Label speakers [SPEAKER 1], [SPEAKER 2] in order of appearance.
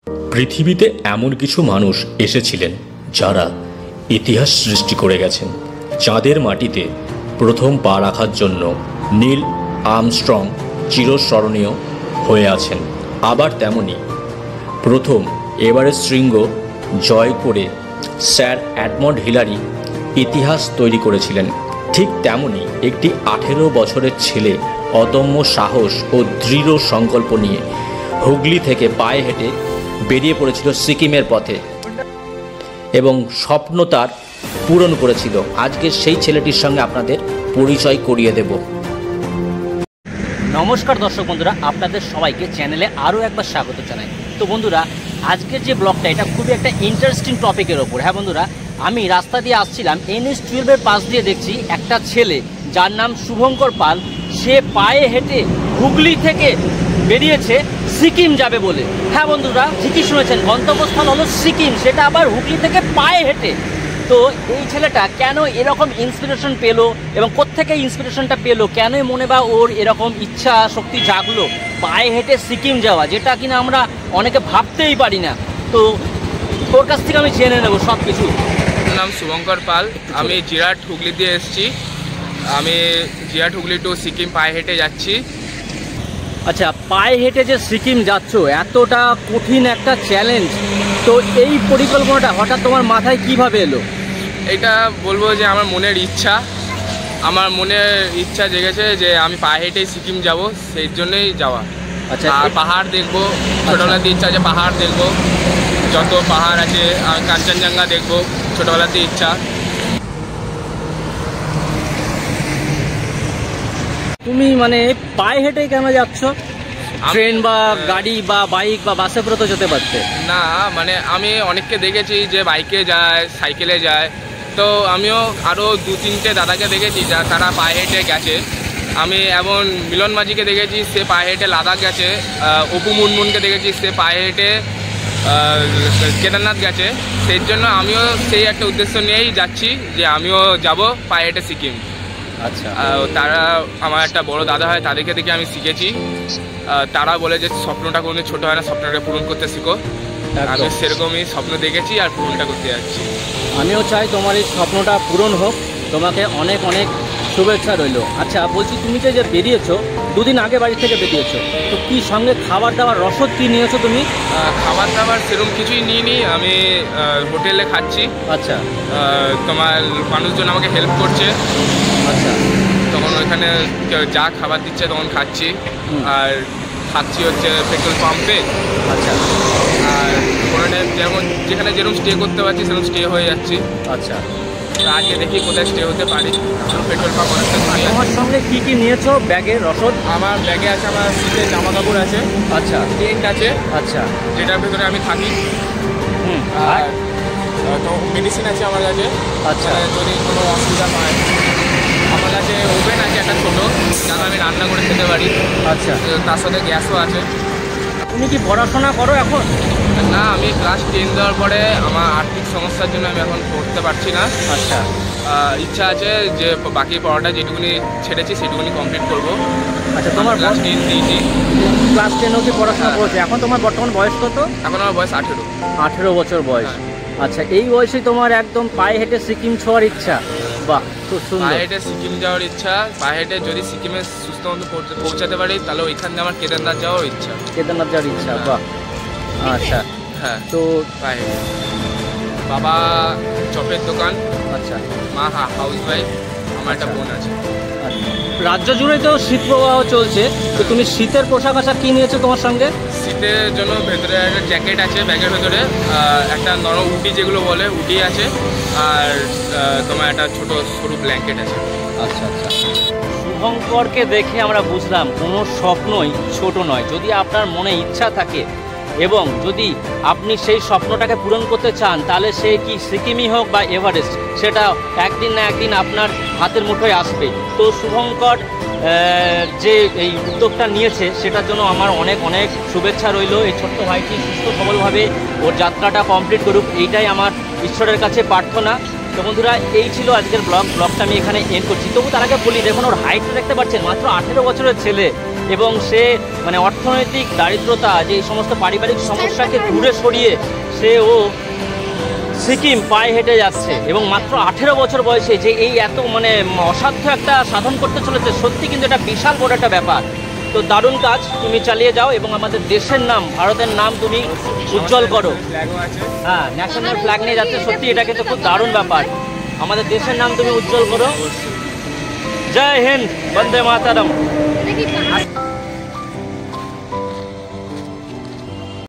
[SPEAKER 1] পৃথিবীতে এমন কিছু মানুষ এসেছিলেন যারা ইতিহাস সৃষ্টি করে গেছেন। চাঁদের মাটিতে প্রথম পা রাখার জন্য নীল আর্মস্ট্রং চিরস্মরণীয় হয়ে আছেন। আবার তেমনি প্রথম এভারেস্ট শৃঙ্গ জয় করে স্যার এডমন্ড হিলারি ইতিহাস তৈরি করেছিলেন। ঠিক তেমনি একটি 18 বছরের ছেলে অদম্য সাহস ও দৃঢ় সংকল্প নিয়ে হুগলি থেকে পায়ে হেঁটে বেরিয়ে পড়েছিল সিকিমের পথে এবং স্বপ্ন তার পূরণ করেছিল। আজকে সেই ছেলেটির সঙ্গে আপনাদের পরিচয় করিয়ে দেব।
[SPEAKER 2] নমস্কার দর্শক বন্ধুরা, আপনাদের সবাইকে চ্যানেলে আরও একবার স্বাগত জানাই। তো বন্ধুরা, আজকের যে ব্লগটা এটা খুবই একটা ইন্টারেস্টিং টপিকের ওপর। হ্যাঁ বন্ধুরা, আমি রাস্তা দিয়ে আসছিলাম, NH-12-এর পাশ দিয়ে দেখছি একটা ছেলে যার নাম শুভঙ্কর পাল, সে পায়ে হেঁটে হুগলি থেকে বেরিয়েছে সিকিম যাবে বলে। হ্যাঁ বন্ধুরা, ঠিকই শুনেছেন, গন্তব্যস্থল হলো সিকিম, সেটা আবার হুগলি থেকে পায়ে হেঁটে। তো এই ছেলেটা কেন এরকম ইন্সপিরেশন পেলো এবং কোত্থেকে ইন্সপিরেশনটা পেলো, কেনই মনে বা ওর এরকম ইচ্ছা শক্তি জাগলো পায়ে হেঁটে সিকিম যাওয়া, যেটা কিনা আমরা অনেকে ভাবতেই পারি না। তো তোর কাছ থেকে আমি জেনে নেবো সব কিছু।
[SPEAKER 3] নাম শুভঙ্কর পাল, আমি জিরাট হুগলি দিয়ে এসেছি। আমি জিরাট হুগলি টু সিকিম পায়ে হেঁটে যাচ্ছি।
[SPEAKER 2] আচ্ছা, পায়ে হেঁটে যে সিকিম যাচ্ছ, এতটা কঠিন একটা চ্যালেঞ্জ, তো এই পরিকল্পনাটা হঠাৎ তোমার মাথায় কিভাবে এলো?
[SPEAKER 3] এটা বলবো যে আমার মনের ইচ্ছা জেগেছে যে আমি পায়ে হেঁটেই সিকিম যাব, সেই জন্যই যাওয়া।
[SPEAKER 2] আচ্ছা,
[SPEAKER 3] আর পাহাড় দেখবো, ছোটোবেলাতে ইচ্ছা আছে পাহাড় দেখবো, যত পাহাড় আছে কাঞ্চনজঙ্ঘা দেখবো, ছোটোবেলাতে ইচ্ছা।
[SPEAKER 2] তুমি মানে পায়ে হেঁটেই কেন যাচ্ছ? ট্রেন বা গাড়ি বা বাইক বা বাসে করে তো যেতে পারতে
[SPEAKER 3] না। মানে আমি অনেককে দেখেছি যে বাইকে যায়, সাইকেলে যায়, তো আমিও আরও 2-3টে দাদাকে দেখেছি যা তারা পায়ে হেঁটে গেছে। আমি এমন মিলন মাঝিকে দেখেছি, সে পায়ে হেঁটে লাদাখ গেছে। অপু মুনমুনকে দেখেছি, সে পায়ে হেঁটে কেদারনাথ গেছে। সেই জন্য আমিও সেই একটা উদ্দেশ্য নিয়েই যাচ্ছি যে আমিও যাব পায়ে হেঁটে সিকিম।
[SPEAKER 2] আচ্ছা,
[SPEAKER 3] তারা আমার একটা বড় দাদা হয়, তাদেরকে দেখে আমি শিখেছি। তারা বলে যে স্বপ্নটা কোনো ছোট হয় না, স্বপ্নটাকে পূরণ করতে শিখো। আমি সেরকমই স্বপ্ন দেখেছি আর পূরণটা করতে যাচ্ছি।
[SPEAKER 2] আমিও চাই তোমার এই স্বপ্নটা পূরণ হোক। তোমাকে অনেক অনেক শুভেচ্ছা রইল। আচ্ছা বলছি, তুমি যে বেরিয়েছো, 2 দিন আগে বাড়ি থেকে বেরিয়েছো, তো কি সঙ্গে খাবার দাবার রসদ কি নিয়েছো তুমি?
[SPEAKER 3] খাবার দাবার সেরকম কিছুই নিইনি, আমি হোটেলে খাচ্ছি।
[SPEAKER 2] আচ্ছা,
[SPEAKER 3] তোমার মানুষজন আমাকে হেল্প করছে।
[SPEAKER 2] আচ্ছা,
[SPEAKER 3] তখন ওইখানে যা খাবার দিচ্ছে তখন খাচ্ছি। আর থাকছি হচ্ছে পেট্রোল পাম্পে।
[SPEAKER 2] আচ্ছা,
[SPEAKER 3] আর ওখানে যেখানে যেরকম স্টে করতে পারছি সেরকম স্টে হয়ে যাচ্ছি।
[SPEAKER 2] আচ্ছা,
[SPEAKER 3] আজকে দেখি কোথায় স্টে হতে পারি। পেট্রোল পাম্প অনেকটা দূরে।
[SPEAKER 2] তোমার সঙ্গে কি কি নিয়েছো ব্যাগে রসদ?
[SPEAKER 3] আমার ব্যাগে আছে, আমার শীতের জামা কাপড় আছে।
[SPEAKER 2] আচ্ছা,
[SPEAKER 3] টেন্ট আছে।
[SPEAKER 2] আচ্ছা,
[SPEAKER 3] যেটার ভেতরে আমি থাকি। আর তো মেডিসিন আছে আমার কাছে।
[SPEAKER 2] আচ্ছা,
[SPEAKER 3] যদি কোনো অসুবিধা হয়, আমার কাছে ওভেন আছে একটা ছোটো, যাতে আমি রান্না করে খেতে পারি।
[SPEAKER 2] আচ্ছা,
[SPEAKER 3] তার সাথে গ্যাসও আছে।
[SPEAKER 2] তুমি কি পড়াশোনা করো এখন?
[SPEAKER 3] না, আমি ক্লাস 10 দেওয়ার পরে আমার আর্থিক সমস্যার জন্য আমি এখন পড়তে পারছি না।
[SPEAKER 2] আচ্ছা,
[SPEAKER 3] ইচ্ছা আছে যে বাকি পড়াটা যেটুকুনি ছেড়েছি সেটুকুনি কমপ্লিট করবো।
[SPEAKER 2] আচ্ছা, তোমার
[SPEAKER 3] ক্লাস 10 দিয়েছি।
[SPEAKER 2] ক্লাস 10 অবধি পড়াশোনা করেছো। এখন তোমার বর্তমান বয়স কত?
[SPEAKER 3] এখন আমার বয়স 18।
[SPEAKER 2] 18 বছর বয়স। আচ্ছা, এই বয়সে তোমার একদম পায়ে হেঁটে সিকিম ছোঁয়ার ইচ্ছা? বাহ, খুব সুন্দর।
[SPEAKER 3] পায়ে হেঁটে সিকিম যাওয়ার ইচ্ছা। পায়ে হেঁটে যদি সিকিমে সুস্থ মতো পৌঁছাতে পারি, তাহলে ওইখান থেকে আমার কেদারনাথ যাওয়ার ইচ্ছা।
[SPEAKER 2] কেদারনাথ যাওয়ার ইচ্ছা, বাহ। আচ্ছা,
[SPEAKER 3] হ্যাঁ,
[SPEAKER 2] তো
[SPEAKER 3] পায়ে হেঁটে। বাবা চপের দোকান,
[SPEAKER 2] আচ্ছা,
[SPEAKER 3] মা হাউস ওয়াইফ, আমার একটা বোন আছে।
[SPEAKER 2] রাজ্য জুড়ে তো শীত প্রবাহ চলছে, তো তুমি শীতের পোশাক আশাক কি নিয়েছো তোমার সঙ্গে?
[SPEAKER 3] শীতের জন্য ভেতরে একটা জ্যাকেট আছে ব্যাগের ভেতরে, একটা নরম উটি যেগুলো বলে উটি আছে, আর তোমার একটা ছোট সরু ব্ল্যাঙ্কেট আছে।
[SPEAKER 2] আচ্ছা, আচ্ছা। শুভঙ্করকে দেখে আমরা বুঝলাম কোনো স্বপ্নই ছোট নয়। যদি আপনার মনে ইচ্ছা থাকে এবং যদি আপনি সেই স্বপ্নটাকে পূরণ করতে চান, তাহলে সে কি সিকিমই হোক বা এভারেস্ট, সেটা একদিন না একদিন আপনার হাতের মুঠোয় আসবে। তো শুভঙ্কর যে এই উদ্যোগটা নিয়েছে সেটার জন্য আমার অনেক অনেক শুভেচ্ছা রইল। এই ছোট্ট ভাইটি সুস্থ সবলভাবে ওর যাত্রাটা কমপ্লিট করুক, এইটাই আমার ঈশ্বরের কাছে প্রার্থনা। তো বন্ধুরা, এই ছিল আজকের ব্লগটা আমি এখানে এন্ড করছি। তবু তার আগে বলি, দেখুন ওর হাইটটা দেখতে পাচ্ছেন, মাত্র 18 বছরের ছেলে, এবং সে মানে অর্থনৈতিক দারিদ্রতা যে এই সমস্ত পারিবারিক সমস্যাকে দূরে সরিয়ে ও সিকিম পায়ে হেঁটে যাচ্ছে এবং মাত্র 18 বছর বয়সে যে এই এত মানে অসাধ্য একটা সাধন করতে চলেছে, সত্যি কিন্তু এটা বিশাল বড় একটা ব্যাপার। তো দারুণ কাজ, তুমি চালিয়ে যাও এবং আমাদের দেশের নাম, ভারতের নাম তুমি উজ্জ্বল করো। হ্যাঁ, ন্যাশনাল ফ্ল্যাগ নিয়ে যাচ্ছে, সত্যি এটা কিন্তু খুব দারুণ ব্যাপার। আমাদের দেশের নাম তুমি উজ্জ্বল করো। জয় হিন্দ, বন্দে মাতারম।